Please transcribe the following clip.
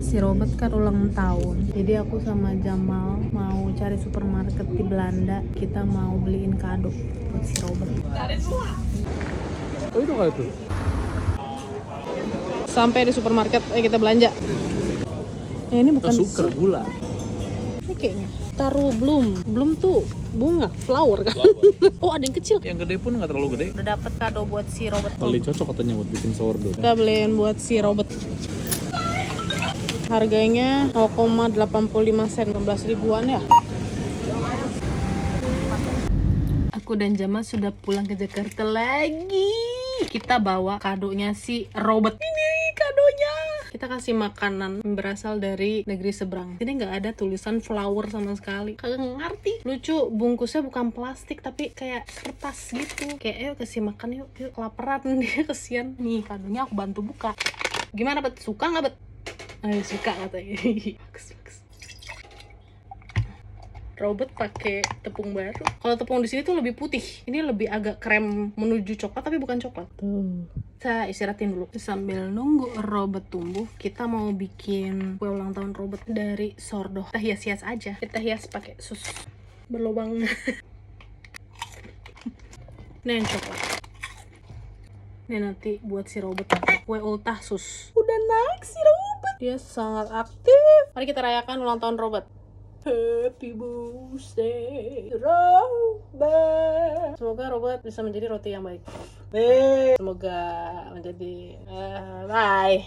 Si Robert kan ulang tahun, jadi aku sama Jamal mau cari supermarket di Belanda. Kita mau beliin kado buat si Robert. Oh itu kali itu. Sampai di supermarket, kita belanja. Ini bukan Sugar gula. Ini kayaknya taruh belum tuh bunga, flower kan. Oh ada yang kecil. Yang gede pun nggak terlalu gede. Udah dapet kado buat si Robert. Paling cocok katanya buat bikin sourdough. Kita beliin buat si Robert. Harganya 0,85 sen, 16 ribuan ya. Aku dan Jamal sudah pulang ke Jakarta lagi. Kita bawa kadonya si Robert. Ini kadonya. Kita kasih makanan yang berasal dari negeri seberang. Ini nggak ada tulisan flower sama sekali. Kagak ngerti. Lucu, bungkusnya bukan plastik tapi kayak kertas gitu. Kayak ayo kasih makan yuk, kelaparan dia, kesian. Nih kadonya aku bantu buka. Gimana Bet? Suka nggak Bet? Ayo suka katanya. Bagus. Robert pakai tepung baru. Kalau tepung di sini tuh lebih putih. Ini lebih agak krem menuju coklat tapi bukan coklat. Tuh. Kita istirahatin dulu. Sambil nunggu Robert tumbuh, kita mau bikin kue ulang tahun Robert dari sourdough. Kita hias-hias aja. Kita hias pakai sus berlubang. Ini yang coklat. Ini nanti buat si Robert kue ultah sus. Udah naik si Robert. Dia sangat aktif. Mari kita rayakan ulang tahun Robert. Happy birthday Robert. Semoga Robert bisa menjadi roti yang baik. Semoga menjadi bye.